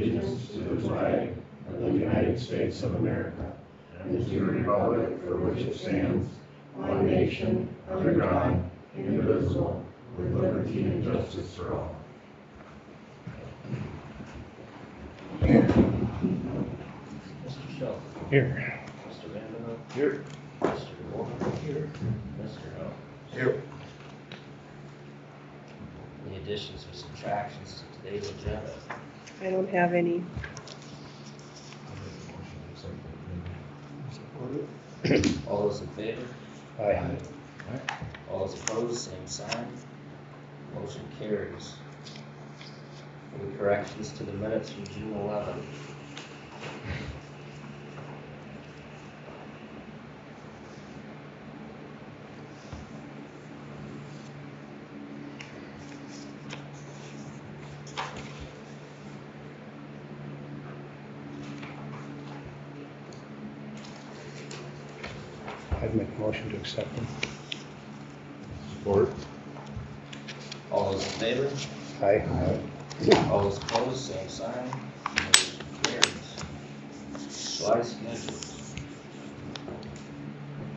allegiance to the flag of the United States of America and to the republic for which it stands, one nation, under God, indivisible, with liberty and justice for all. Mr. Shelton. Here. Mr. Vanderhook. Here. Mr. Warner. Here. Mr. Hill. Here. Any additions or subtractions to today's agenda? I don't have any. All those in favor? Aye. All those opposed, same sign. Motion carries. Any corrections to the minutes from June 11th? I'd make a motion to accept them. Support. All those in favor? Aye. All those opposed, same sign. Motion carries. July schedules.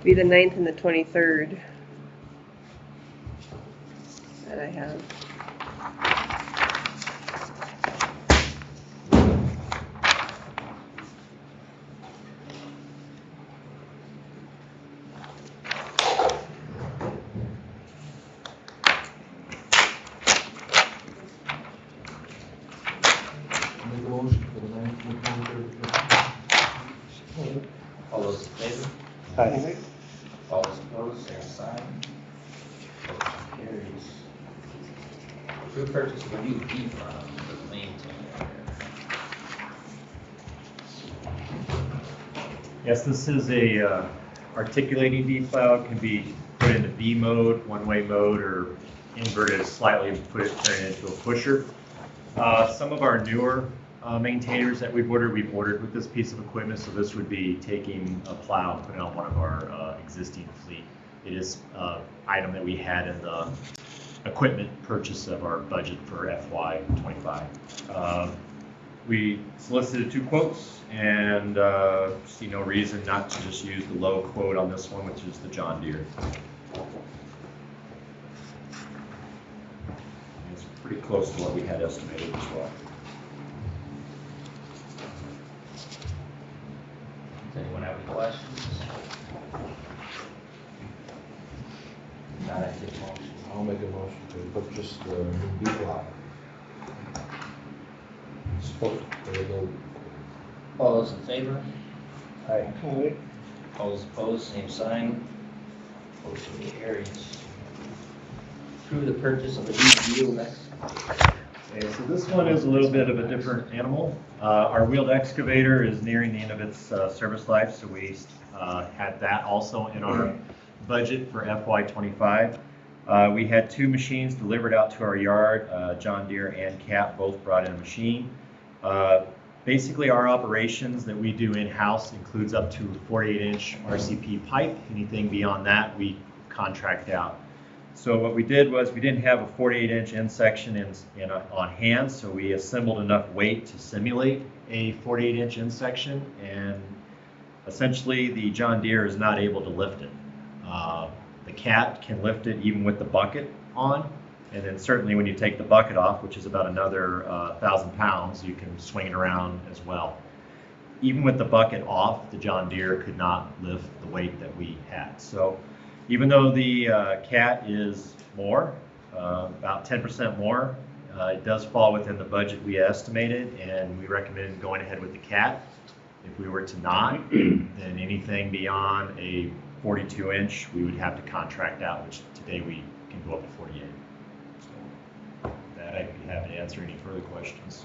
Be the 9th and the 23rd that I have. Make a motion for the 9th and 23rd. All those in favor? Aye. All those opposed, same sign. Motion carries. Approve purchase of a new D file for the maintainer. Yes, this is a articulating D plow. It can be put into B mode, one-way mode, or inverted slightly and turn it into a pusher. Some of our newer maintainers that we've ordered with this piece of equipment, so this would be taking a plow and putting it on one of our existing fleet. It is an item that we had in the equipment purchase of our budget for FY25. We solicited 2 quotes and see no reason not to just use the low quote on this one, which is the John Deere. It's pretty close to what we had estimated as well. Does anyone have any questions? Not a good motion. I'll make a motion to purchase the new B-block. Support. There you go. All those in favor? Aye. All those opposed, same sign. Motion carries. Approve the purchase of a new wheeled excavator. Okay, so this one is a little bit of a different animal. Our wheeled excavator is nearing the end of its service life, so we had that also in our budget for FY25. We had 2 machines delivered out to our yard. John Deere and Cat both brought in a machine. Basically, our operations that we do in-house includes up to 48-inch RCP pipe. Anything beyond that, we contract out. So what we did was we didn't have a 48-inch end section on hand, so we assembled enough weight to simulate a 48-inch end section, and essentially the John Deere is not able to lift it. The Cat can lift it even with the bucket on, and then certainly when you take the bucket off, which is about another 1,000 pounds, you can swing it around as well. Even with the bucket off, the John Deere could not lift the weight that we had. So even though the Cat is more, about 10% more, it does fall within the budget we estimated, and we recommend going ahead with the Cat. If we were to not, then anything beyond a 42-inch, we would have to contract out, which today we can go up to 48. So that I'd be happy to answer any further questions.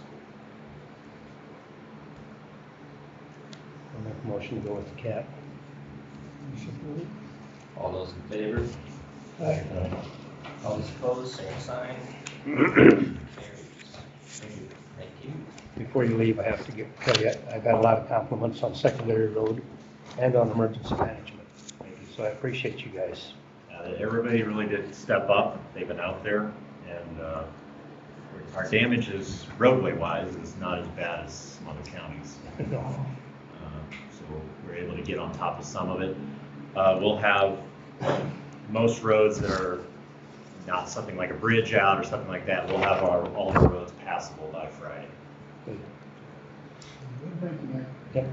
I'll make a motion to go with the Cat. All those in favor? Aye. All those opposed, same sign. Carries. Thank you. Before you leave, I have to tell you, I got a lot of compliments on secondary road and on emergency management. So I appreciate you guys. Everybody really did step up. They've been out there, and we're our damage is roadway wise is not as bad as some other counties. So we're able to get on top of some of it. We'll have most roads that are not something like a bridge out or something like that. We'll have all the roads passable by Friday. Yep.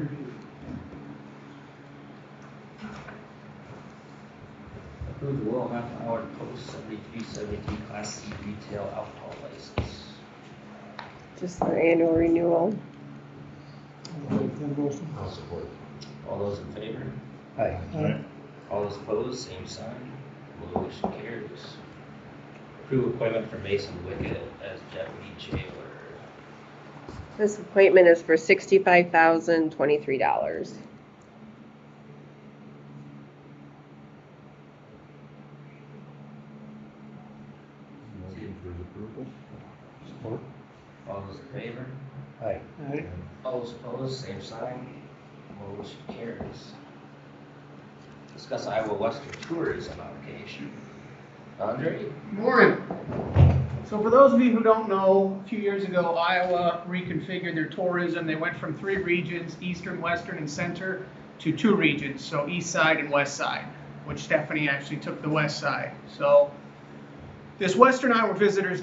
Approve the Will Hour Post 7373 Class C Retail Alcohol License. Just the annual renewal. I'll support. All those in favor? Aye. All those opposed, same sign. Motion carries. Approve appointment for Mason Wickett as deputy jailer. This appointment is for $65,023. Motion for his approval. Support. All those in favor? Aye. All those opposed, same sign. Motion carries. Discuss Iowa Western tourism allocation. Andre? Morning. So for those of you who don't know, a few years ago, Iowa reconfigured their tourism. They went from 3 regions, Eastern, Western, and Center, to 2 regions, so East Side and West Side, which Stephanie actually took the West Side. So this Western Iowa visitors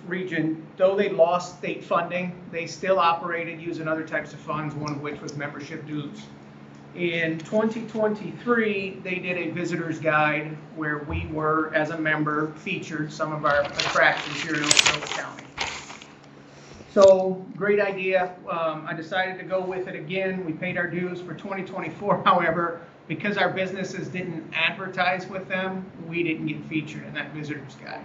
region, though they lost state funding, they still operated using other types of funds, one of which was membership dues. In 2023, they did a visitor's guide where we were, as a member, featured some of our attractions here in Oak Grove County. So, great idea. I decided to go with it again. We paid our dues for 2024. However, because our businesses didn't advertise with them, we didn't get featured in that visitor's guide.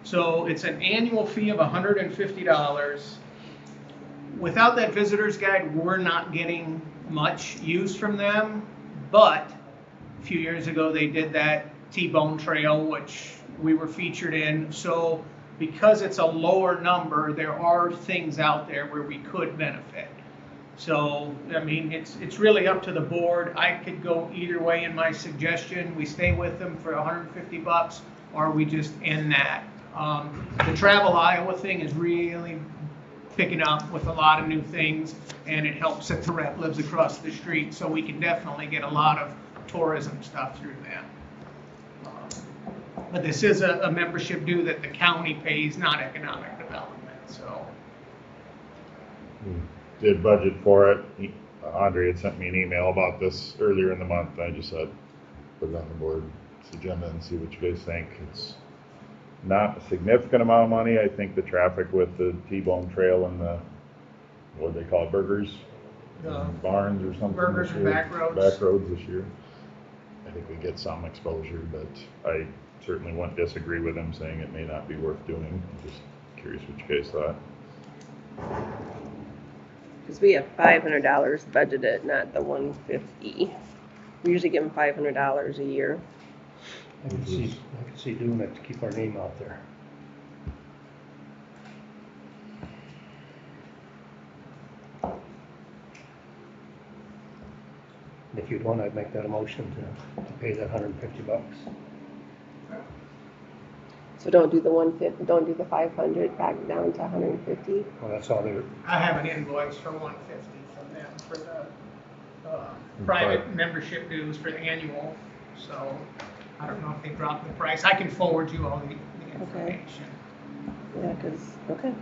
So, it's an annual fee of $150. Without that visitor's guide, we're not getting much use from them, but a few years ago they did that T-Bone Trail, which we were featured in. So because it's a lower number, there are things out there where we could benefit. So, I mean, it's really up to the board. I could go either way in my suggestion. We stay with them for $150, or we just end that. The Travel Iowa thing is really picking up with a lot of new things, and it helps that the rep lives across the street, so we can definitely get a lot of tourism stuff through them. But this is a membership due that the county pays, not economic development, so. Did budget for it. Andre had sent me an email about this earlier in the month. I just said, put it on the board's agenda and see what you guys think. It's not a significant amount of money. I think the traffic with the T-Bone Trail and the, what do they call it, burgers? Barns or something. Burgers and back roads. Back roads this year. I think we get some exposure, but I certainly wouldn't disagree with him saying it may not be worth doing. I'm just curious what you guys thought. Because we have $500 budgeted, not the $150. We usually give them $500 a year. I can see doing it to keep our name out there. If you'd want, I'd make that a motion to pay that $150. So don't do the 150, don't do the 500, back down to 150. Well, that's all they're, I have an invoice for $150 from them for the private membership dues for the annual, so I don't know if they dropped the price. I can forward you all the information. Yeah, because, okay.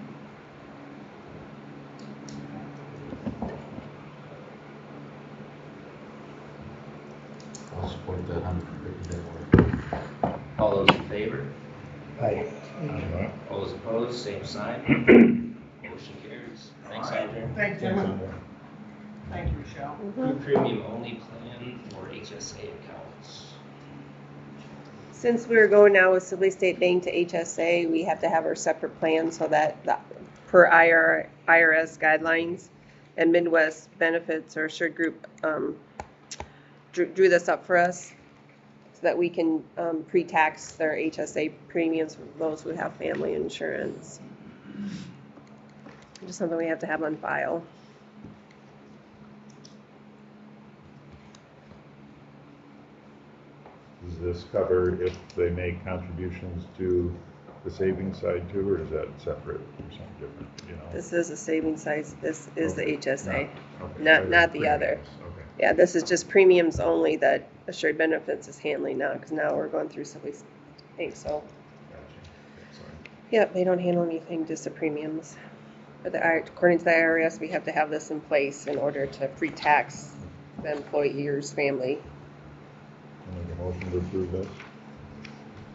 I'll support that $150. All those in favor? aye. All those opposed, same sign. Motion carries. Thanks, Andre. Thanks, Jim. Thank you, Michelle. Group premium only plan for HSA accounts. Since we're going now with Sibley State Bank to HSA, we have to have our separate plan so that per IRS guidelines, and Midwest Benefits or Assured Group drew this up for us so that we can pre-tax their HSA premiums for those who have family insurance. Just something we have to have on file. Does this cover if they make contributions to the savings side too, or is that separate or something different, you know? This is a savings size, this is the Okay. HSA, Okay. not the other. Okay. Yeah, this is just premiums only that Assured Benefits is handling now, because now we're going through Sibley's Bank, so. Gotcha. Excellent. Yep, they don't handle anything, just the premiums. But according to the IRS, we have to have this in place in order to pre-tax the employer's family. I'll make a motion to approve this.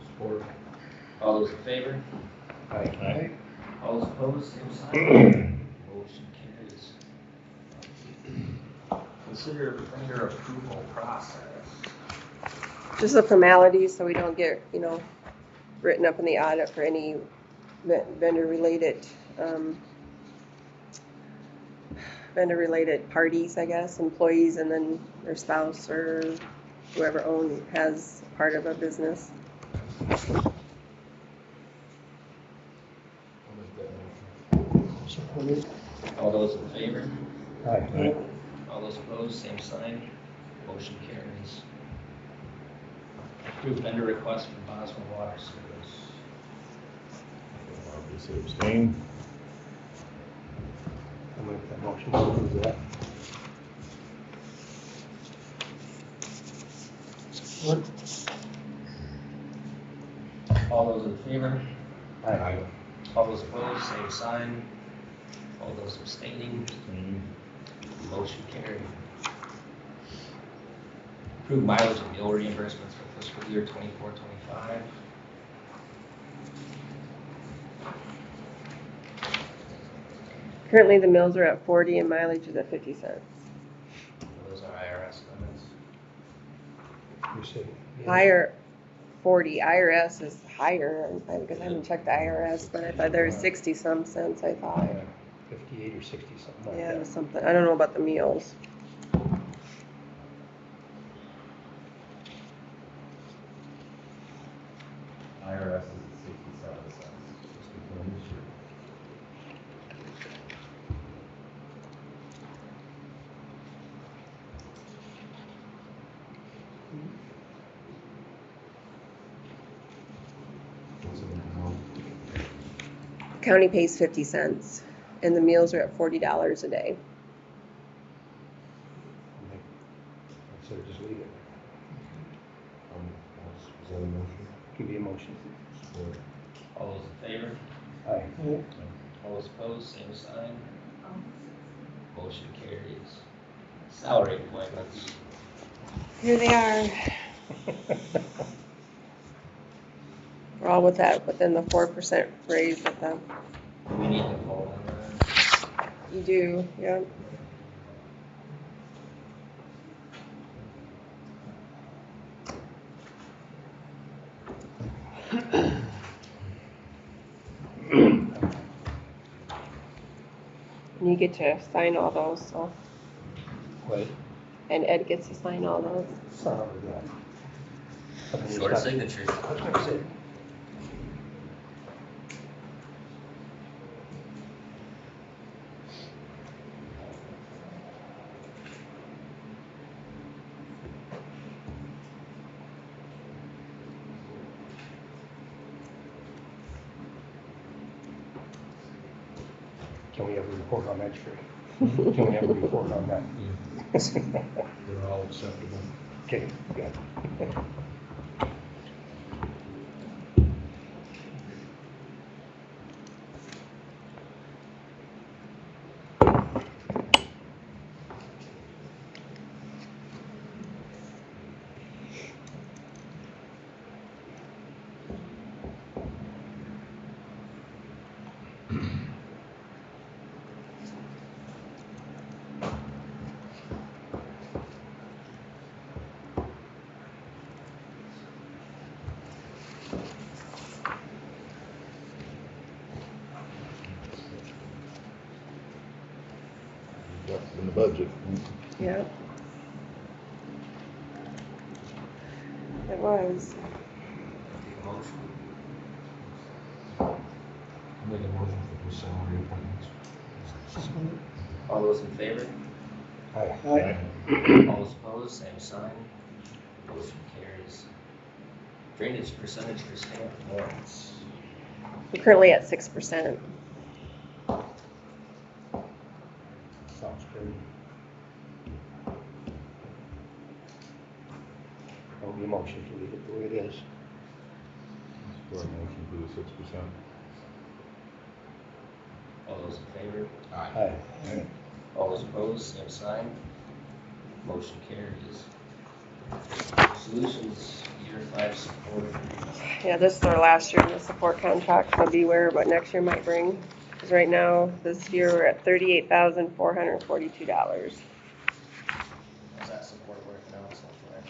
Support. All those in favor? Aye. All those opposed, same sign. Motion carries. Consider vendor approval process. Just a formality, so we don't get, written up in the audit for any vendor-related parties, I guess, employees and then their spouse or whoever has part of a business. Supported. All those in favor? Aye. All those opposed, same sign. Motion carries. Approve vendor request for Boswell Water Service. Obviously abstain. I'll make that motion to approve that. Support. All those in favor? Aye. All those opposed, same sign. All those abstaining, Abstain. motion carried. Approve mileage and meal reimbursements for fiscal year 24-25. Currently, the mills are at 40 and mileage is at 50 cents. Those are IRS limits. You say. Higher 40, IRS is higher, because I haven't checked the IRS, but I thought there was 60 some cents, I thought. 58 or 60, something like Yeah, it that. was something, I don't know about the meals. IRS is at 67 cents. County pays 50 cents, and the meals are at $40 a day. So just leave it. Is that a motion? Give me a motion. Support. All those in favor? Aye. All those opposed, same sign. Motion carries. Salary appointments. Here they are. We're all within the 4% raise that We need to vote on that. you do, yeah. And you get to sign all those, so, Wait. and Ed gets to sign all those. Sorry, yeah. Short signatures. I was gonna say. Can we have a report on that, Sherry? Can we have a report on that? They're all acceptable. Okay, good. That's in the budget. Yeah. It was. Take a motion. Make a motion for the salary appointments. All those in favor? Aye. All those opposed, same sign. Motion carries. Drainage percentage for stamped warrants. We're currently at 6%. Sounds good. There'll be a motion to leave it the way it is. Support motion for the 6%. All those in favor? Aye. All those opposed, same sign. Motion carries. Solutions, year 5 support. Yeah, this is our last year in the support contract, so beware what next year might bring. Because right now, this year, we're at $38,442. How's that support working out so far?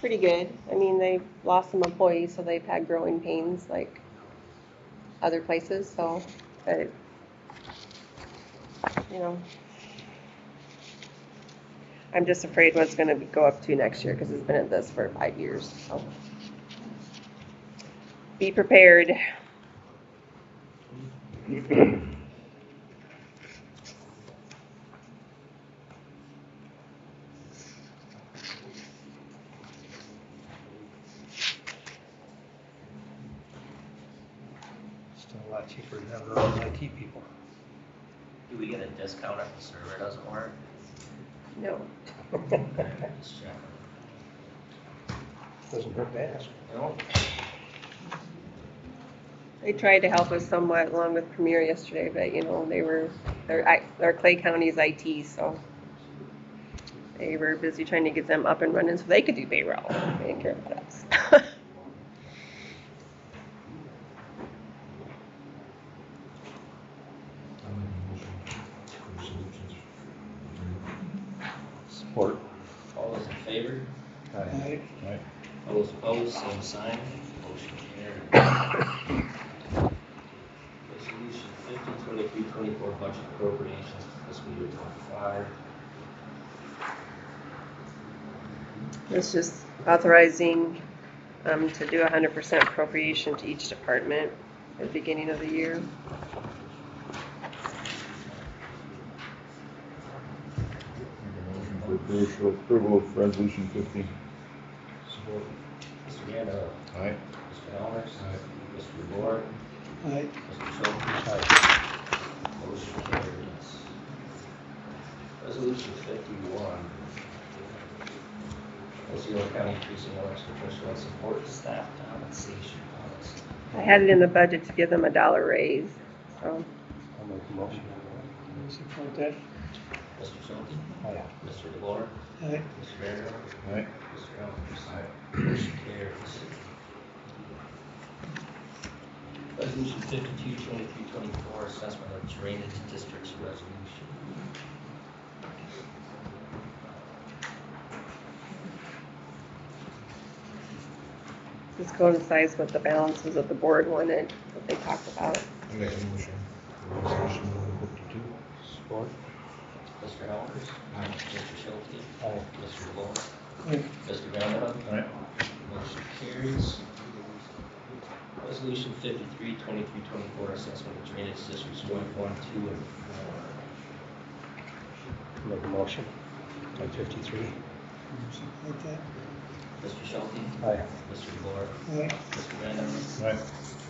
Pretty good. I mean, they've lost some employees, so they've had growing pains like other places, so, but, you know, I'm just afraid what it's gonna go up to next year, because it's been at this for 5 years, so. Be prepared. Still a lot cheaper than having our own IT people. Do we get a discount if the server doesn't work? No. Just checking. Doesn't hurt to ask. No? They tried to help us somewhat along with Premier yesterday, but, you know, they're Clay County's IT, so they were busy trying to get them up and running so they could do payroll. They didn't care about us. Support. All those in favor? Aye. All those opposed, same sign. Motion carries. Resolution 50, 23, 24 budget appropriations for fiscal year 25. It's just authorizing to do 100% appropriation to each department at the beginning of the year. Motion for approval of resolution 50. Support. Mr. Randall. Aye. Mr. Helmers. Mr. DeBoer. Aye. Mr. Schulte. Motion carries. Resolution 51. Osceola County Precinct Election Official and Support Staff Compensation Policy. I had it in the budget to give them $1 raise, so. I'll make a motion. Support that. Mr. Schulte. Aye. Mr. DeBoer. Aye. Mr. Randall. Aye. Mr. Helmers. Motion carries. Resolution 52, 23, 24, assessment of drainage districts resolution. This coincides with the balances that the board wanted, what they talked about. I make a motion for resolution number 52. Support. Mr. Helmers. Mr. Schulte. Aye. Mr. DeBoer. Aye. Mr. Randall. Aye. Motion carries. Resolution 53, 23, 24, assessment of drainage districts 1, 2, and 4. Make a motion on 53. Support that. Mr. Schulte. Aye. Mr. DeBoer. Aye. Mr. Randall. Aye.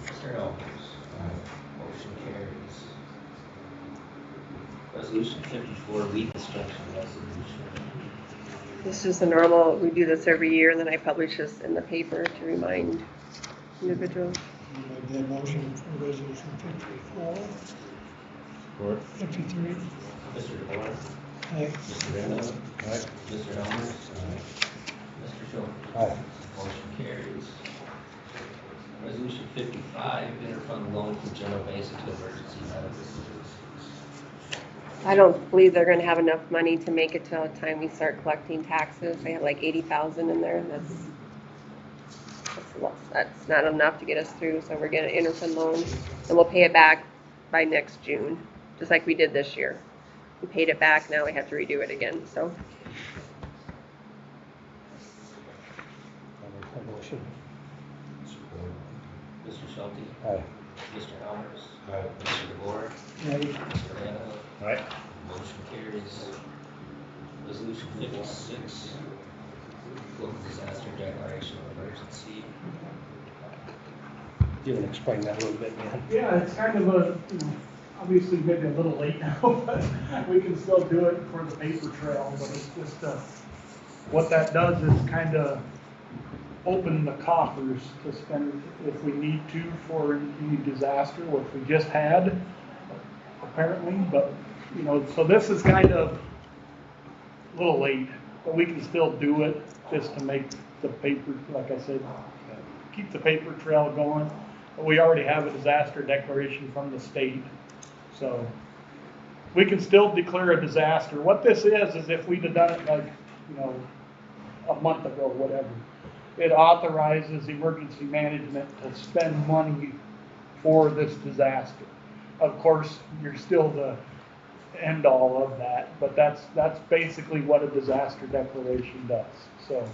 Mr. Helmers. Aye. Motion carries. Resolution 54, lead destruction resolution. This is a normal, we do this every year, and then I publish this in the paper to remind individuals. Make that motion for resolution 54, Support. 53. Mr. DeBoer. Aye. Mr. Randall. Aye. Mr. Helmers. Mr. Schulte. Aye. Motion carries. Resolution 55, interfund loan from general basic to emergency medical services. I don't believe they're gonna have enough money to make it till the time we start collecting taxes. They have like 80,000 in there, and that's not enough to get us through, so we're getting an interfund loan, and we'll pay it back by next June, just like we did this year. We paid it back, now we have to redo it again, so. I'll make that motion. Support. Mr. Schulte. Aye. Mr. Helmers. Aye. Mr. DeBoer. Aye. Mr. Randall. Aye. Motion carries. Resolution 56, local disaster declaration of emergency. You can explain that a little bit, Dan? Yeah, it's kind of a, obviously maybe a little late now, but we can still do it for the paper trail, but it's just, what that does is kind of open the coffers to spend if we need to for any disaster, which we just had, apparently, but, so this is kind of a little late, but we can still do it just to make the paper, like I said, keep the paper trail going. But we already have a disaster declaration from the state, so we can still declare a disaster. What this is if we'd have done it like, a month ago, whatever. It authorizes emergency management to spend money for this disaster. Of course, you're still the end all of that, but that's basically what a disaster declaration does. So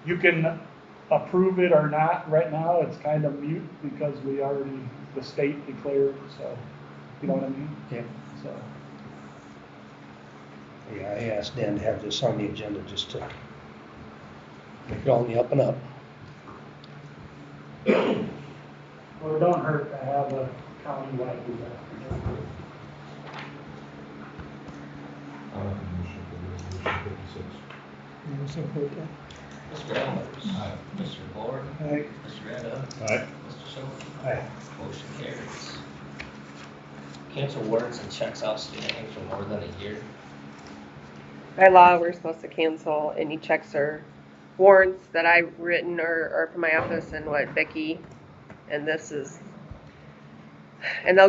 you can approve it or not. Right now, it's kind of mute because the state declared, so, you know what I mean? Yeah. So, Yeah, I asked Dan to have this on the agenda just to make it all in the up and up. well, it don't hurt to have a countywide disaster. You will support that? Mr. Elmers. Aye. Mr. Moore. Aye. Mr. Renda. Aye. Mr. Schulte. Aye. Motion carries. Cancel warrants and checks outstanding for more than a year. By law, we're supposed to cancel any checks or warrants that I've written or from my office and what Becky, and they'll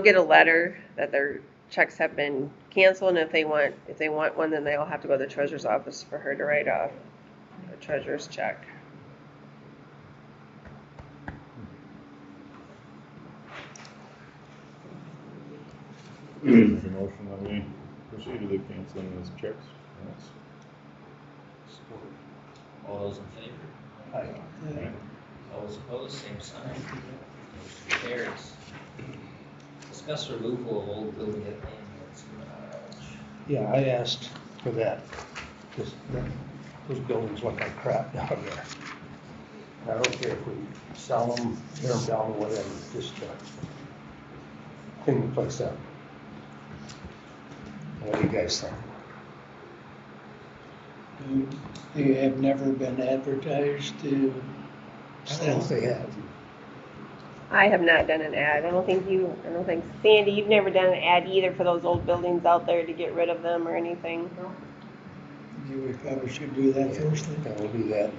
get a letter that their checks have been canceled, and if they want one, then they'll have to go to the treasurer's office for her to write off a treasurer's check. Make a motion that we proceed with the canceling of those checks. All those in favor? Aye. All those opposed, same sign. Motion carries. Discuss removal of old building at ambulance garage. Yeah, I asked for that. Those buildings look like crap down there. And I don't care if we sell them, tear them down, or whatever, just clean the place up. What do you guys think? They have never been advertised to I don't know sell. if they have. I have not done an ad. I don't think Sandy, you've never done an ad either for those old buildings out there to get rid of them or anything. Maybe we probably should do that first, then. Yeah, we'll do that.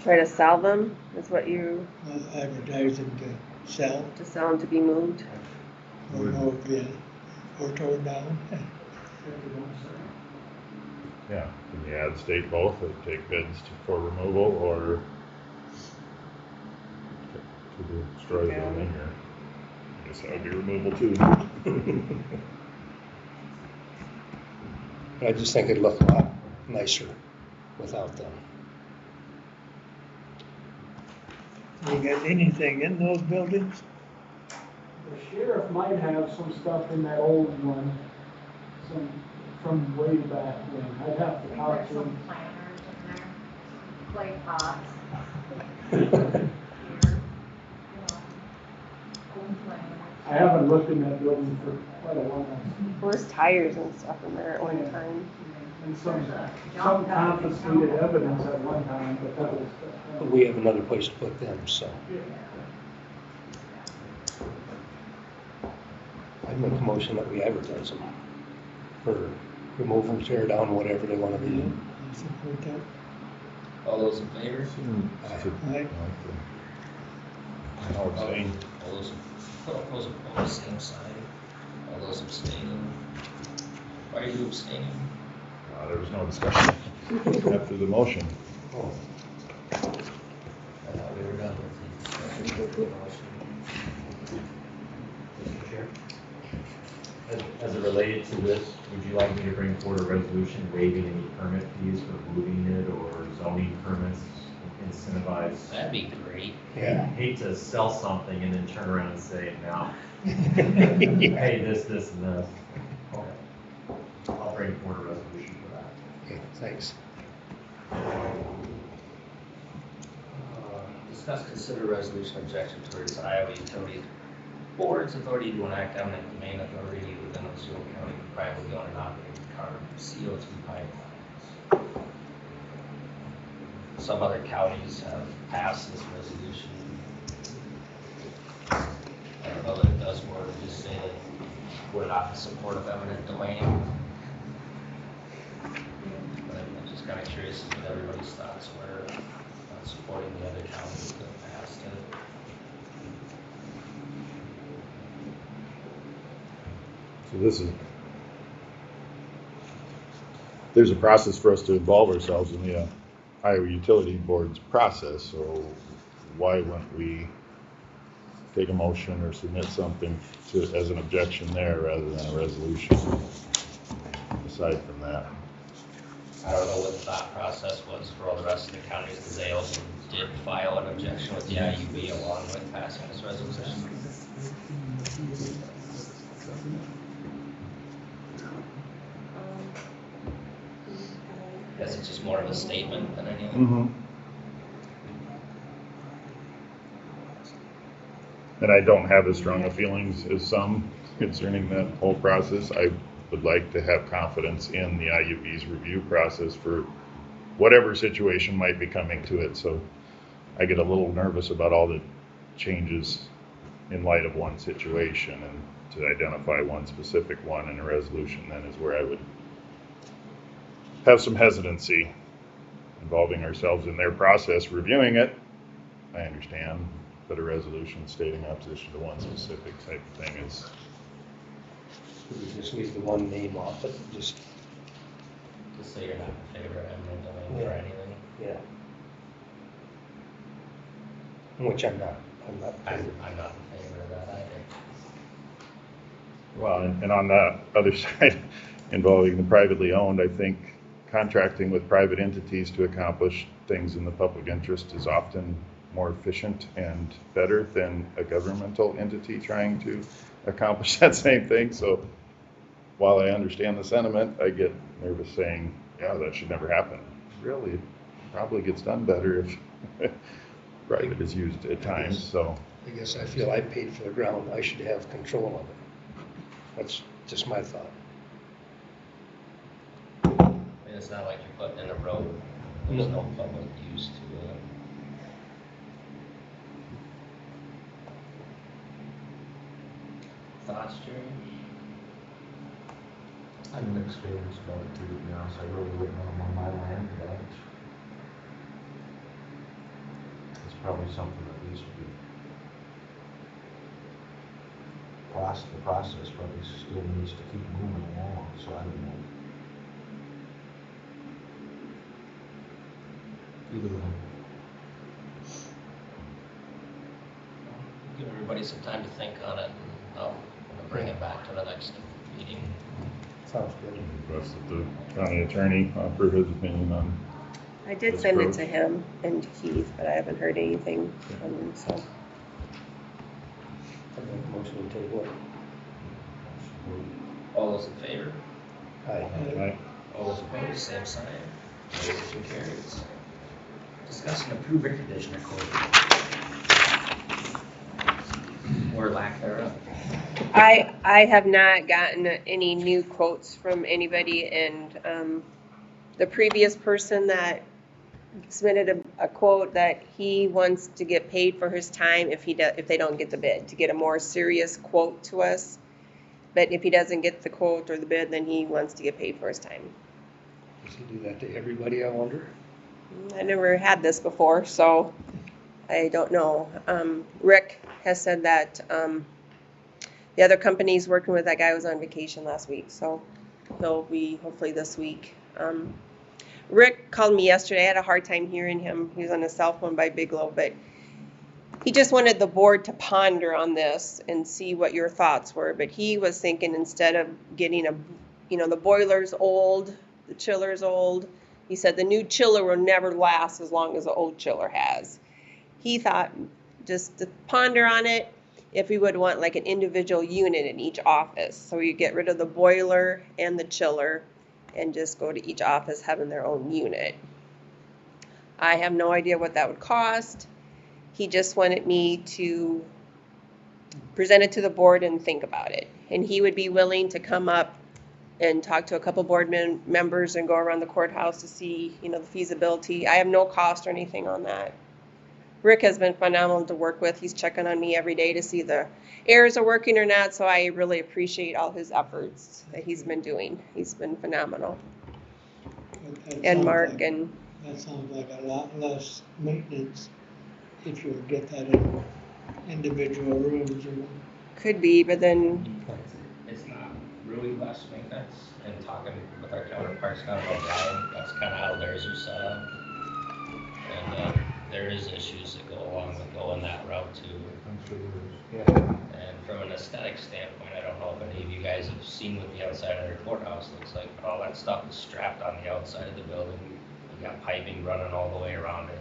Try to sell them is what you, Advertise them to sell to sell them to be moved. or moved, yeah, or torn down. Yeah, can the ad state both, or take bids for removal or to destroy the building, or I guess that would be removal too. I just think it'd look a lot nicer without them. You got anything in those buildings? The sheriff might have some stuff in that old one, from way back when. I'd have to talk There's to some him. planters in there, clay pots, old planters. I haven't looked in that building for quite a while. There was tires and stuff in there at one time. And some confiscated evidence at one time, but that was. But we have another place to put them, so. I'd make a motion that we advertise them for removal, tear down, whatever they want to do. I support that. All those in favor? Aye. I'll abstain. All those opposed, same sign. All those abstaining. Why are you abstaining? There was no discussion after the motion. Oh, I thought we were done with the motion. Mr. Chair, as it related to this, would you like me to bring forward a resolution waiving any permit fees for moving it or zoning permits, incentivize? That'd be great. yeah. Hate to sell something and then turn around and say, now, pay this, this, and this. I'll bring forward a resolution for that. Okay, thanks. Discuss, consider resolution objection towards Iowa Utility Board's authority to enact eminent domain authority within Osceola County for privately owned and operated CO2 pipelines. Some other counties have passed this resolution. I don't know that it does more than just say that we're not in support of eminent domain. But I'm just kind of curious as to what everybody's thoughts were on supporting the other counties that passed it. So there's a process for us to involve ourselves in the Iowa Utility Board's process, so why wouldn't we take a motion or submit something as an objection there rather than a resolution aside from that? I don't know what the thought process was for all the rest of the counties, because they also did file an objection with the IUB along with passing this resolution. Guess it's just more of a statement than anything. Mm-hmm. And I don't have as strong of feelings as some concerning that whole process. I would like to have confidence in the IUB's review process for whatever situation might be coming to it. So I get a little nervous about all the changes in light of one situation, and to identify one specific one in a resolution then is where I would have some hesitancy. Involving ourselves in their process, reviewing it, I understand, but a resolution stating opposition to one specific type of thing is. We just leave the one name off it, just, say you're not in favor of eminent domain or anything. yeah. Which I'm not. I'm not in favor of that either. Well, and on the other side, involving the privately owned, I think contracting with private entities to accomplish things in the public interest is often more efficient and better than a governmental entity trying to accomplish that same thing. So while I understand the sentiment, I get nervous saying, yeah, that should never happen. Really, it probably gets done better if private is used at times, so. I guess I feel I paid for the ground, I should have control of it. That's just my thought. I mean, it's not like you're putting in a road. There's no public use to it. Thoughts, Jerry? I have mixed feelings about it too, to be honest. I really wouldn't want them on my land, but it's probably something that needs to be. The process probably still needs to keep moving along, so I don't know. Either way. Give everybody some time to think on it, and I'll bring it back to the next meeting. Sounds good. Request that the county attorney offer his opinion on. I did send it to him and to Keith, but I haven't heard anything from him, so. I make a motion to table it. All those in favor? Aye. Right. All those opposed, same sign. Motion carries. Discuss and approve air conditioner quote. Or lack thereof. I have not gotten any new quotes from anybody, and the previous person that submitted a quote that he wants to get paid for his time if they don't get the bid, to get a more serious quote to us. But if he doesn't get the quote or the bid, then he wants to get paid for his time. Does he do that to everybody, I wonder? I never had this before, so I don't know. Rick has said that the other company's working with that guy who was on vacation last week, so he'll be hopefully this week. Rick called me yesterday. I had a hard time hearing him. He was on his cell phone by Bigelow, but he just wanted the board to ponder on this and see what your thoughts were. But he was thinking instead of getting the boiler's old, the chiller's old. He said the new chiller will never last as long as the old chiller has. He thought just to ponder on it, if we would want like an individual unit in each office. So you get rid of the boiler and the chiller and just go to each office having their own unit. I have no idea what that would cost. He just wanted me to present it to the board and think about it. And he would be willing to come up and talk to a couple board members and go around the courthouse to see, the feasibility. I have no cost or anything on that. Rick has been phenomenal to work with. He's checking on me every day to see the errors are working or not, so I really appreciate all his efforts that he's been doing. He's been phenomenal. That And sounds Mark like- and, That sounds like a lot less maintenance if you would get that in individual rooms or. could be, but then, It's not really less maintenance, and talking with our counterparts down in O'Brien, that's kind of how theirs are set up. And there is issues that go along with going that route too. I'm sure there's. Yeah. And from an aesthetic standpoint, I don't know if any of you guys have seen what the outside of their courthouse looks like, but all that stuff is strapped on the outside of the building. You got piping running all the way around it.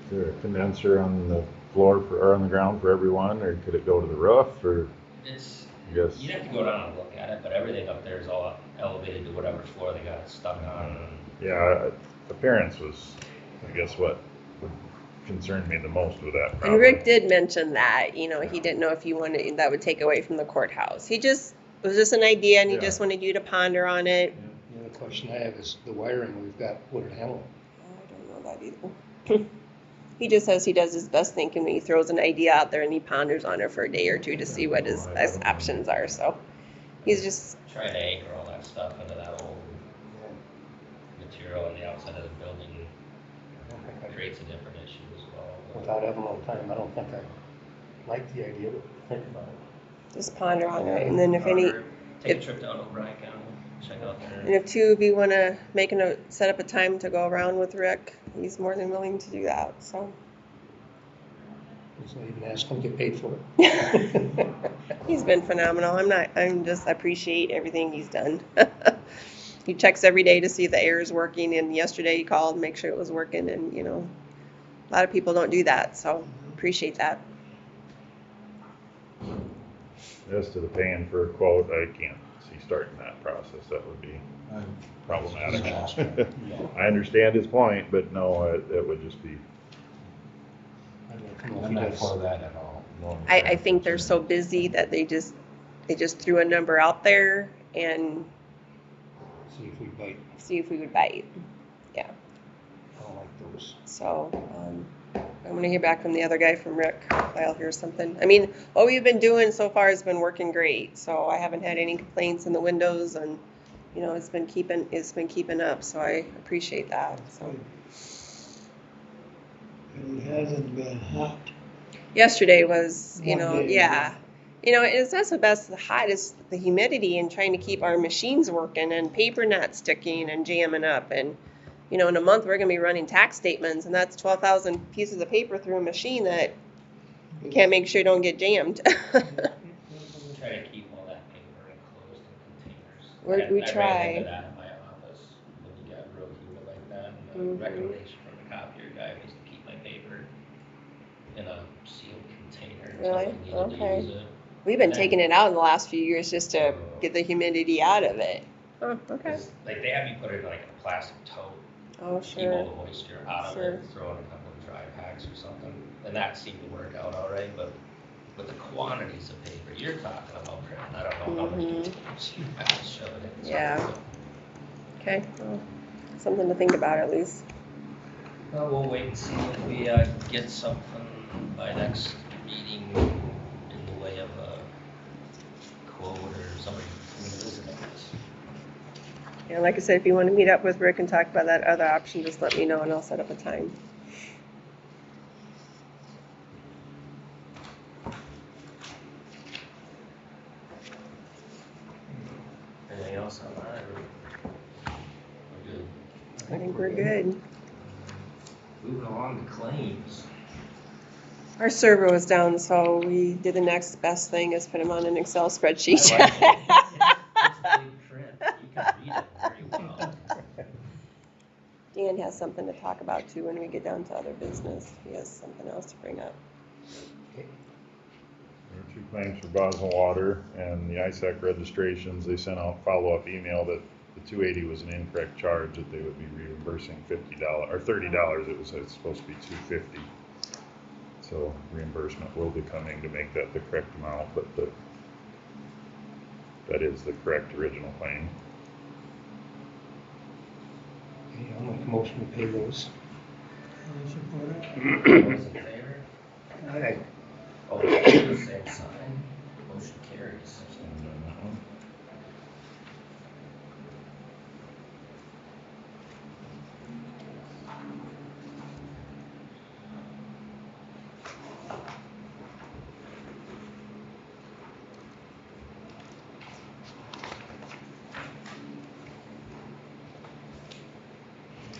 Is there a condenser on the floor or on the ground for everyone, or could it go to the roof, or, It's, I guess? you'd have to go down and look at it, but everything up there is all elevated to whatever floor they got it stuck on. Yeah, appearance was, I guess, what would concern me the most with that and probably. Rick did mention that, he didn't know if you wanted, that would take away from the courthouse. It was just an idea and he Yeah. just wanted you to ponder on it. The other question I have is the wiring we've got, would it handle it? I don't know that either. He just says he does his best thinking when he throws an idea out there and he ponders on it for a day or two to see what his best options are. So he's just, Try to anchor all that stuff into that old material on the outside of the building I don't think creates a different issue as well. without having a little time, I don't think I like the idea, but think about it. just ponder on it. And then if any, Take a trip down to O'Brien County, check out and there. if two of you want to set up a time to go around with Rick, he's more than willing to do that. So So even ask them to get paid for it. he's been phenomenal. I appreciate everything he's done. He checks every day to see the errors working, and yesterday he called, make sure it was working, and a lot of people don't do that, so appreciate that. As to the paying for a quote, I can't see starting that process. That would be problematic. I understand his point, but no, it would just be, I'd like to know if I'm he not does. for that at all. No. I think they're so busy that they just threw a number out there and See if we bite. see if we would bite. Yeah. I don't like those. So I'm gonna hear back from the other guy, from Rick. I'll hear something. I mean, what we've been doing so far has been working great. So I haven't had any complaints in the windows, and it's been keeping up. So I appreciate that. So And it hasn't been hot. yesterday was, One day, yeah. It's not so best the hot, it's the humidity and trying to keep our machines working and paper not sticking and jamming up. And, in a month, we're gonna be running tax statements, and that's 12,000 pieces of paper through a machine that you can't make sure don't get jammed. Try to keep all that paper enclosed in containers. We I try. ran into that in my office when you got real humid like that. And the Mhm. recommendation from the copier guy was to keep my paper in a sealed container Really? until we needed Okay. to use it. We've been taking it out in the last few years just to get the humidity out of it. Oh, okay. 'Cause, like, they have you put it in like a plastic tote, Oh, keep all sure. the moisture out of Sure. it, throw in a couple of dry packs or something, and that seemed to work out all right. But with the quantities of paper you're talking about, I don't know how many Mhm. containers you have to shove it in. Yeah. Okay, well, something to think about at least. Well, we'll wait and see if we get something by next meeting in the way of a quote or somebody revisiting this. Yeah, like I said, if you want to meet up with Rick and talk about that other option, just let me know and I'll set up a time. Anything else on that? Or we're good. I think we're good. Moving along to claims. Our server was down, so we did the next best thing is put them on an Excel spreadsheet. I like it. It's big print. You can read it very well. Dan has something to talk about too when we get down to other business. He has something else to bring up. there were 2 claims for Boswell Water and the ISAC registrations. They sent out follow-up email that the 280 was an incorrect charge, that they would be reimbursing $50 or $30. It's supposed to be $250. So reimbursement will be coming to make that the correct amount, but that is the correct original claim. Okay, I'll make a motion to pay those. I support it. All those in favor? Aye. All opposed, same sign. Motion carries.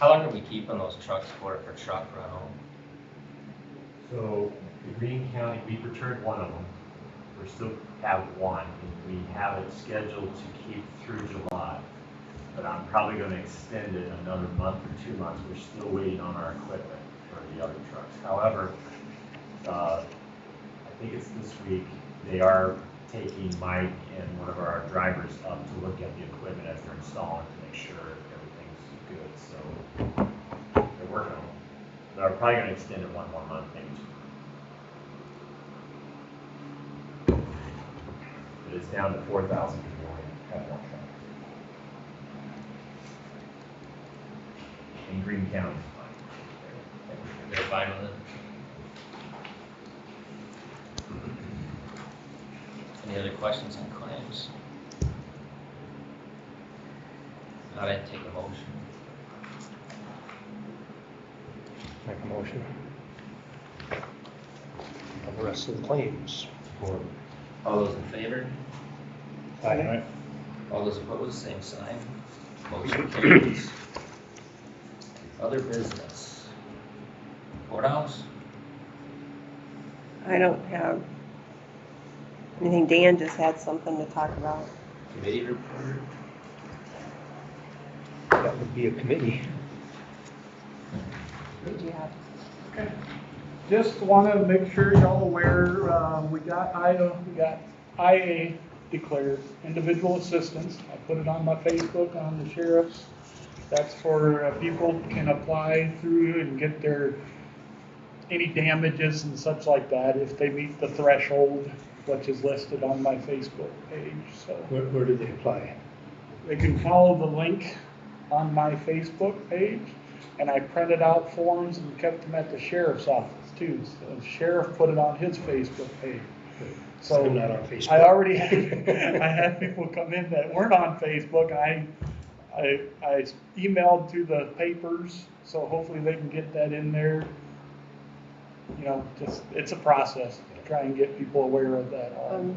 How long are we keeping those trucks for truck rental? So the Greene County, we returned one of them. We still have one, and we have it scheduled to keep through July. But I'm probably gonna extend it another month or 2 months. We're still waiting on our equipment for the other trucks. However, I think it's this week, they are taking Mike and one of our drivers up to look at the equipment as they're installing to make sure everything's good. So they're working on it. They're probably gonna extend it one more month, maybe 2 months. But it's down to 4,000 people only have one truck. In Greene County, They're fine with it? Any other questions on claims? Not, I'd take a motion. Make a motion. On the rest of the claims. All those in favor? Aye. All those opposed, same sign. Motion carries. Other business. Courthouse? I don't have anything. Dan just had something to talk about. Committee report? That would be a committee. Did you have? Okay. Just want to make sure y'all aware, we got IA declared individual assistance. I put it on my Facebook, on the sheriff's. That's for people can apply through and get their, any damages and such like that if they meet the threshold, which is listed on my Facebook page, so. Where do they apply? They can follow the link on my Facebook page, and I printed out forms and kept them at the sheriff's office too. So the sheriff put it on his Facebook page. So I'm not on Facebook. I already I had people come in that weren't on Facebook, and I emailed to the papers, so hopefully they can get that in there. You know, just, it's a process to try and get people aware of that.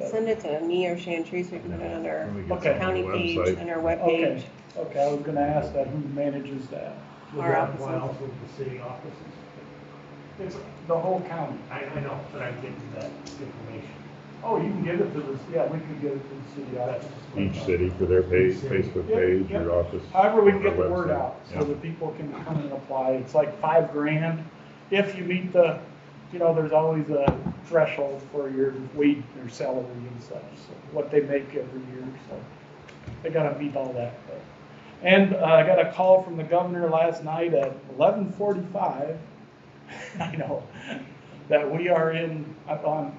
Send it to me or Chantrice. We can put it on our When we get Okay. on the county page website. and our webpage. Okay, I was gonna ask that, who manages that? Our offices. with the city offices? It's the whole county. I know, but I'm getting that information. Oh, you can give it to the, yeah, we can give it to the city office. Each city for their page, Facebook Yep, page, yep. your office. However, we can our get the word website. out so Yeah. that people can come and apply. It's like $5,000. If you meet the, you know, there's always a threshold for your wage, your salary and such, so what they make every year, so they gotta meet all that. But. And I got a call from the governor last night at 11:45. I know, that we are in, I'm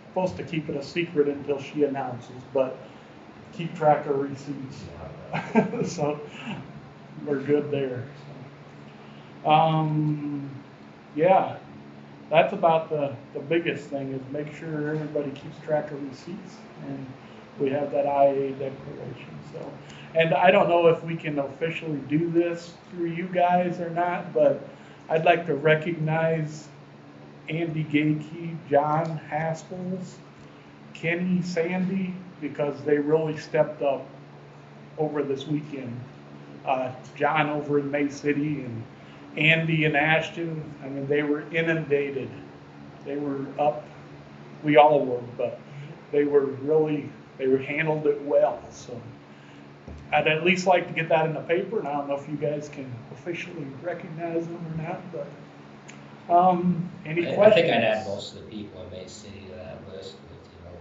supposed to keep it a secret until she announces, but keep track of receipts. So we're good there. Yeah, that's about the biggest thing, is make sure everybody keeps track of receipts, and we have that IA declaration, so. And I don't know if we can officially do this through you guys or not, but I'd like to recognize Andy Gakey, John Haskell's, Kenny Sandy, because they really stepped up over this weekend. John over in May City and Andy and Ashton, I mean, they were inundated. They were up, we all were, but they handled it well, so. I'd at least like to get that in the paper, and I don't know if you guys can officially recognize them or not, but, any questions? I think I'd add most of the people in Bay City to that list, with, you know,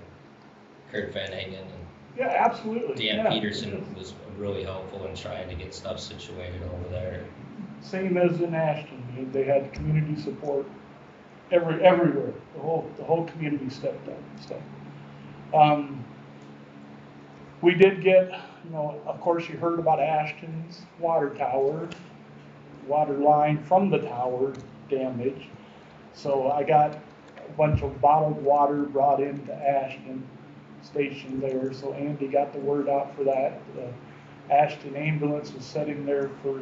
Kurt Van Hagen and Yeah, absolutely. Dan yeah. Peterson was really helpful in trying to get stuff situated over there. Same as in Ashton, they had community support everywhere, the whole community stepped up, so. We did get, of course you heard about Ashton's water tower, water line from the tower damaged. So I got a bunch of bottled water brought into Ashton Station there, so Andy got the word out for that. The Ashton ambulance was sitting there for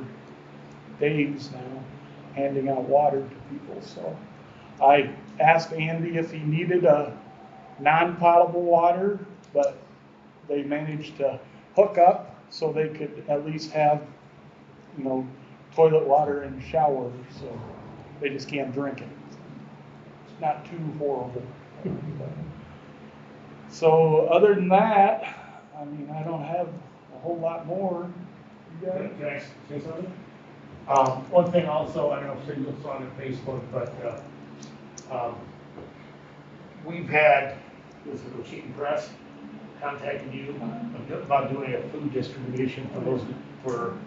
days now, handing out water to people, so. I asked Andy if he needed a non-potable water, but they managed to hook up so they could at least have, toilet water and shower, so they just can't drink it. It's not too horrible. So other than that, I don't have a whole lot more. You guys? Can I say something? One thing also, I don't know if you saw on Facebook, but we've had, this is the Cheating Press, contacted you about doing a food distribution for those, for,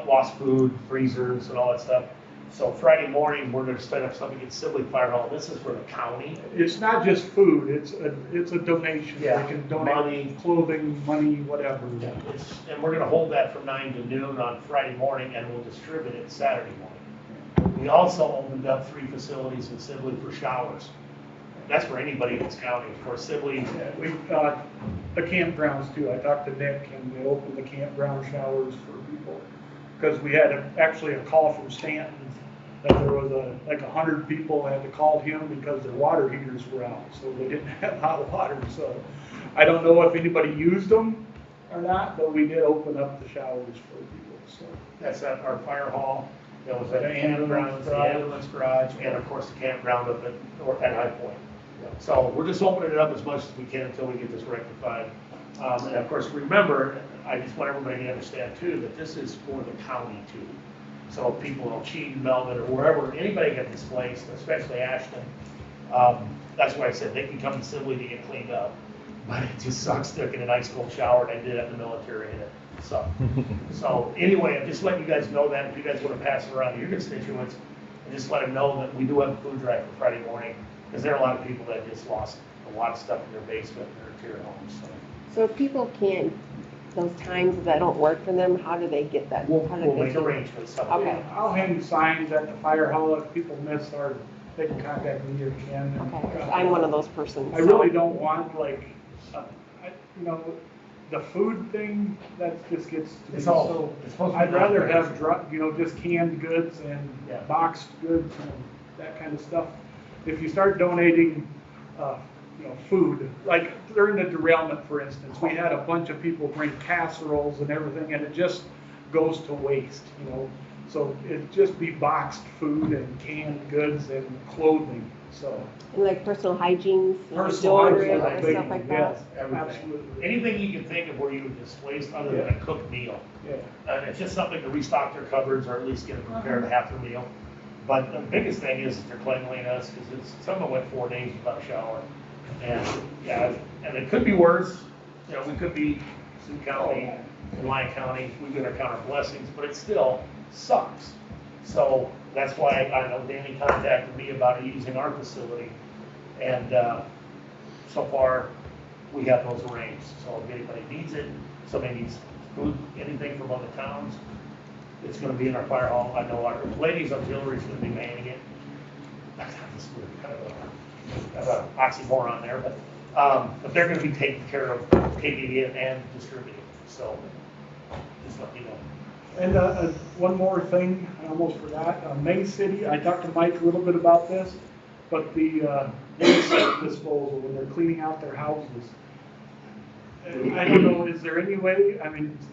lost food, freezers and all that stuff. So Friday morning, we're gonna set up something at Sibley Fire Hall. This is for the county. It's not just food, it's a donation. Yeah, They can donate money. clothing, money, whatever. And we're gonna hold that from 9 to noon on Friday morning, and we'll distribute it Saturday morning. We also opened up 3 facilities in Sibley for showers. That's for anybody in this county, for Sibley. Yeah, we, the campgrounds too. I talked to Nick and they opened the campground showers for people. Because we had actually a call from Stanton that there was like 100 people had to call him because their water heaters were out. So they didn't have hot water. So I don't know if anybody used them or not, but we did open up the showers for people. So That's at our fire hall. There was a campground, the ambulance garage, and of course the campground up at High Point. So we're just opening it up as much as we can until we get this rectified. And of course, remember, I just want everybody to understand too, that this is for the county too. So if people in Cheating, Melvin, or wherever, anybody get displaced, especially Ashton, that's why I said they can come to Sibley to get cleaned up. But it just sucks taking an ice cold shower, and I did that in the military, and it sucked. So anyway, I'm just letting you guys know that if you guys want to pass it around to your constituents, and just let them know that we do have a food drive for Friday morning, because there are a lot of people that just lost a lot of stuff in their basement and their tier homes. So if people can't, those times that don't work for them, how do they get that? We'll How do they make do it? arrangements. Okay. I'll hang signs at the fire hall. If people miss they can contact me or Ken. Okay, 'cause I'm one of those persons. I really don't want the food thing, that just gets to me It's all- so. it's supposed to be I'd rather non-perishable. have just canned goods and Yeah. boxed goods and that kind of stuff. If you start donating, food, like during the derailment, for instance, we had a bunch of people bring casseroles and everything, and it just goes to waste, So it'd just be boxed food and canned goods and clothing, so. And like personal hygiene, Personal jewelry hygiene, and stuff like that. yes, Everything. absolutely. Anything you can think of where you were displaced other than a cooked meal. Yeah. And it's just something to restock their cupboards or at least get them prepared to have their meal. But the biggest thing is their cleanliness, because some of them went 4 days without a shower. And yeah, and it could be worse. We could be Sioux County, in Lyon County, we get our blessings, but it still sucks. So that's why I know Danny contacted me about using our facility. And so far, we have those arranged. So if anybody needs it, somebody needs food, anything from other towns, it's gonna be in our fire hall. I know our ladies auxiliary is gonna be manning it. That's kind of an oxymoron there, but they're gonna be taking care of taking it and distributing it. So just let me know. And one more thing, I almost forgot, May City, I talked to Mike a little bit about this, but the waste disposal, when they're cleaning out their houses. I don't know, is there any way,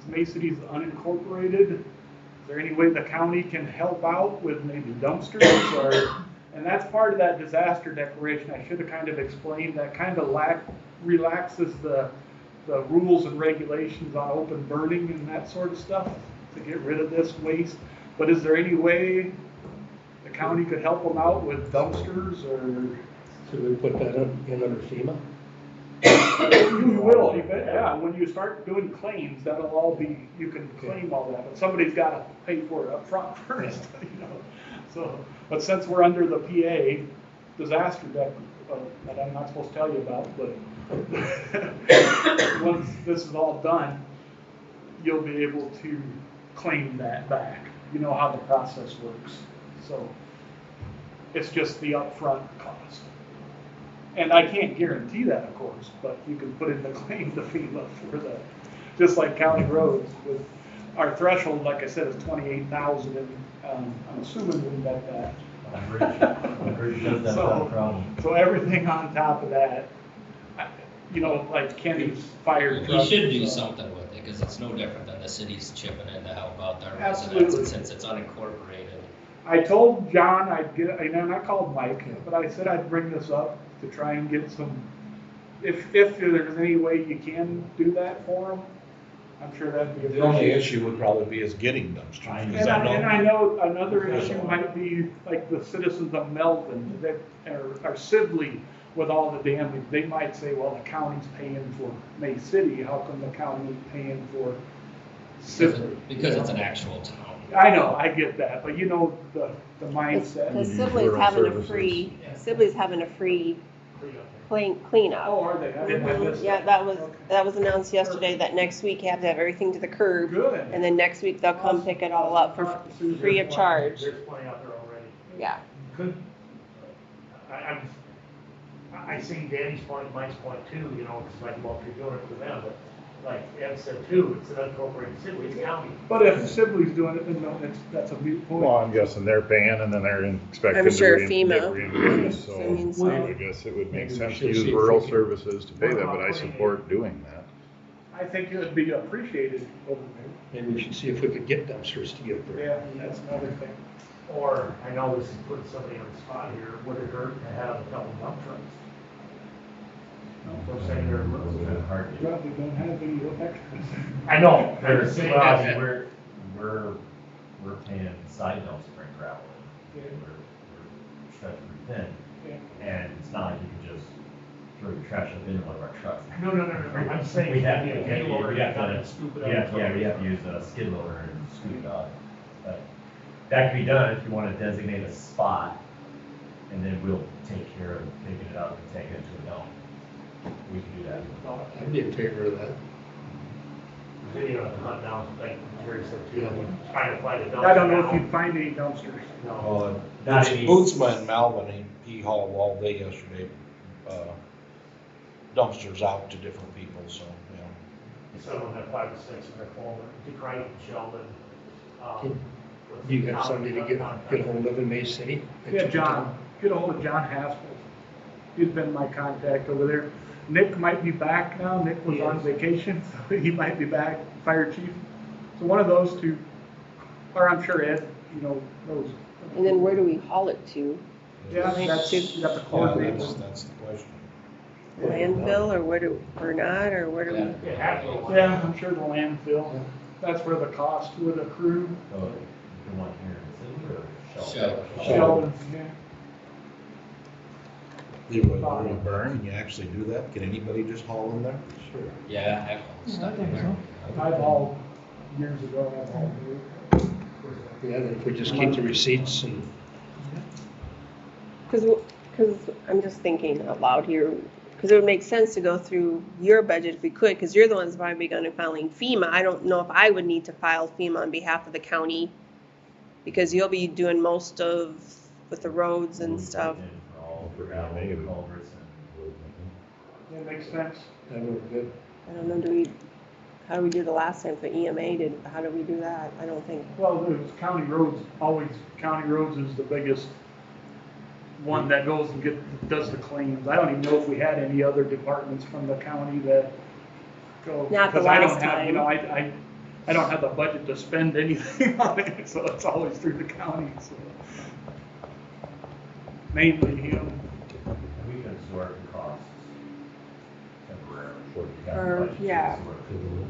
May City's unincorporated, is there any way the county can help out with maybe dumpsters or, and that's part of that disaster declaration, I should have kind of explained, that kind of relaxes the rules and regulations on open burning and that sort of stuff to get rid of this waste. But is there any way the county could help them out with dumpsters or? Should we put that in under FEMA? You will, yeah, when you start doing claims, that'll all be, you can claim all that, but somebody's gotta pay for it up front first, So, but since we're under the PA disaster deck, that I'm not supposed to tell you about, but once this is all done, you'll be able to claim that back. You know how the process works. So it's just the upfront cost. And I can't guarantee that, of course, but you can put in the claim to FEMA for the, just like county roads with our threshold, like I said, is 28,000, and I'm assuming we met that. Bridge does that without a problem. So everything on top of that, you know, like Kenny's fire We truck. should do something with it, because it's no different than the city's chipping in to help out their Absolutely. residents, since it's unincorporated. I told John I'd get, and I called Mike, but I said I'd bring this up to try and get some, if there's any way you can do that for them, I'm sure that'd be The only appreciated. issue would probably be is getting dumpsters. And I know another issue might be like the citizens of Melvin, that are Sibley with all the damage. They might say, well, the county's paying for May City, how come the county is paying for Sibley? Because it's an actual town. I know, I get that, but you know the mindset. Because Use Sibley's rural having a services. free, Sibley's having a free cleanup. Oh, are they? I didn't miss Yeah, that was announced yesterday, that next week you have to have everything to the curb. Good. And then next week they'll come pick it all up for free of charge. There's plenty out there already. Yeah. Could, I see Danny's point, Mike's point too, you know, it's like, well, if you're doing it for them, but like Ed said too, it's an unincorporated city, it's county. But if Sibley's doing it, then no, that's a moot point. Well, I'm guessing they're paying and then they're expecting I'm to sure get FEMA. reimbursed, so Assuming so. I guess it would make Maybe we sense to should use see if rural we can- services to pay that, but I support doing that. I think it would be appreciated over Maybe we should see if we could get dumpsters to get there. there. Yeah, that's another thing. Or, I know this is putting somebody on the spot here, would it hurt to have a couple dump trucks? For saying they're moving. Well, we don't have any extras. I know, I'm We're, just saying well, I that. mean, we're paying side dumps for gravel. Yeah. We're stretched pretty thin, Yeah. and it's not like you can just throw your trash up in one of our trucks. No, I'm saying. We have maybe a to, payloader, we have come to, and scoop it we up. have to use a skid loader and scoop it up. But that can be done if you want to designate a spot, and then we'll take care of picking it up and taking it to a dump. We can do that. I'd be in favor of that. Video of the hunt down, like Jerry said too, trying to find a dumpster. I don't know if now. you'd find any dumpsters. No. Not any- Bootsma in Melvin, he hauled all day yesterday, dumpsters out to different people, so, you know. Some of them have 5 or 6 in their phone, DeCrite, Sheldon. Do you have somebody to get a hold of in May City? Yeah, John, get a hold of John Haskell. He's been my contact over there. Nick might be back now. Nick was on vacation, so he might be back, fire chief. So one of those two, or I'm sure Ed, you know, knows. And then where do we haul it to? Yeah, that's, you have to Yeah, coordinate. that's the question. Landfill, or not, or where do we? It had to go. Yeah, I'm sure the landfill. That's where the cost would accrue. So, the one here in the city or Sheldon. Sheldon, yeah. Can you actually do that? Can anybody just haul in there? Sure. Yeah, I've got stuff in there. I've hauled years ago, I've hauled here. Yeah, then if we just keep the receipts and Because I'm just thinking out loud here, because it would make sense to go through your budget if we could, because you're the ones probably going to filing FEMA. I don't know if I would need to file FEMA on behalf of the county, because you'll be doing most of, with the roads and stuff. For all gravel, Negative. culverts and. That makes sense. that would be good. I don't know, how do we do the last time for EMA? How did we do that? I don't think. Well, there's county roads, always, county roads is the biggest one that goes and does the claims. I don't even know if we had any other departments from the county that go. Not the because I don't last have, you time. know, I don't have the budget to spend anything on it, so it's always through the county, so. Mainly him. We can absorb the costs temporarily. Or, yeah.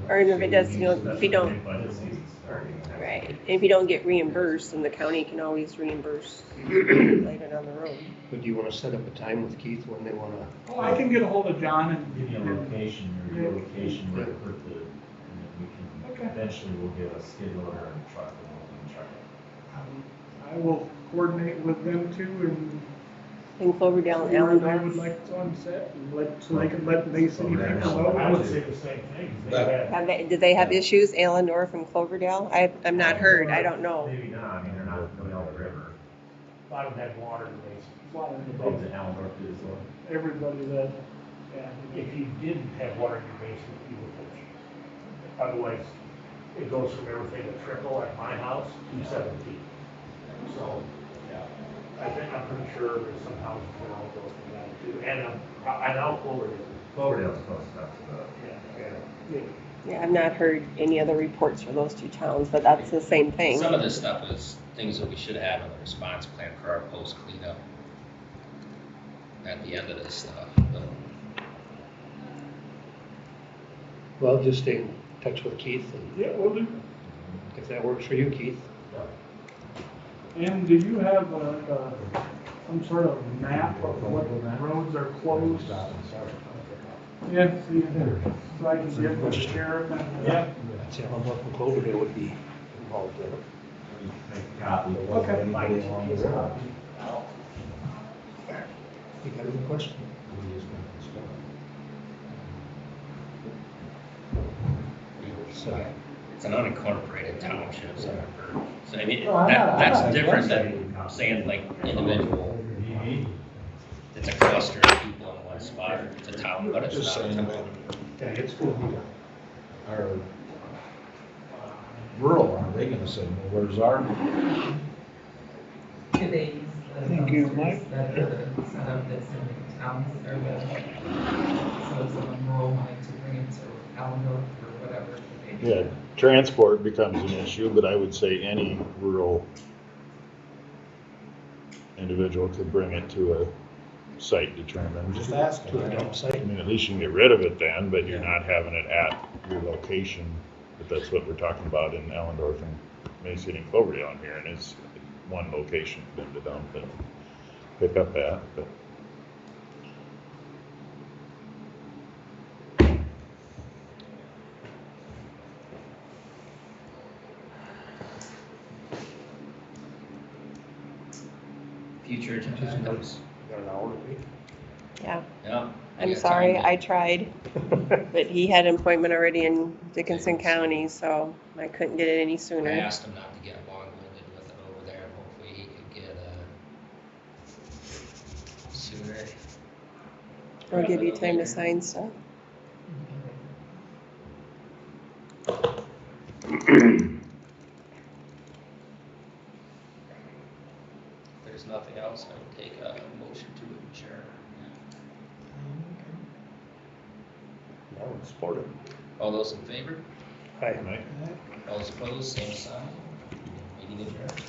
Or if it does, you know, if you don't, Budget season's starting. right, and if you don't get reimbursed, then the county can always reimburse later down the road. But do you want to set up a time with Keith when they want to? Oh, I can get a hold of John Give you a and, location, your location where to put the, and then we Okay. can, eventually we'll get a skid loader and a truck and we'll truck it. I I will coordinate with them too and In Cloverdale and see where they would Allendorf. like on set, and so they can let Bay City people know. I would say the same thing. Did they have issues, Allendorf and Cloverdale? I'm not heard, I don't know. Maybe not, I mean, they're not really on the river. A lot of them had water in the basement. Water in the Both basement. in Allendorf did as well. Everybody that, yeah. If you didn't have water in your basement, you would push. Otherwise, it goes from everything to trickle at my house to 7 feet. So, yeah, I'm pretty sure there's some houses that all go from that too. And I know Cloverdale. Cloverdale's close enough to Yeah. Yeah, I've not heard any other reports for those two towns, but that's the same thing. Some of this stuff is things that we should have in the response plan for our post cleanup at the end of this stuff, but Well, just stay in touch with Keith, and Yeah, will do. if that works for you, Keith. And do you have some sort of map of what roads are closed? Yeah, so I can get with the sheriff and. Yeah. I'd say Allendorf and Cloverdale would be involved in it. Make a copy. Okay. Anybody along the river. You got any question? it's an unincorporated township, so I mean, No, I'm not that's different against than it. saying like individual, it's a cluster of people in one spot, it's a town, but it's Just not a saying town. that, yeah, it's gonna be our rural, aren't they gonna say, well, where's our? Do they use the Thank you, dumpsters Mike. that are set up that's in the towns or so if someone rural wanted to bring it to Allendorf or whatever, do they do Yeah, that? transport becomes an issue, but I would say any rural individual could bring it to a site determined. Just ask To a dump I site? mean, at least you can get rid of it then, but you're not having it at your location. But that's what we're talking about in Allendorf and May City and Cloverdale in here, and it's one location for them to dump and pick up at, but. Future agenda items. Got an hour to wait. Yeah, Yeah. I'm we got sorry, time I tried, but he had an appointment already in Dickinson County, so I couldn't get it any I sooner. asked him not to get long-winded with it over there, and hopefully he could get, sooner. I'll give you time to sign stuff. If there's nothing else, I would take a motion to adjourn. I would support it. All those in favor? Hi. All those opposed, same sign. Meeting adjourned.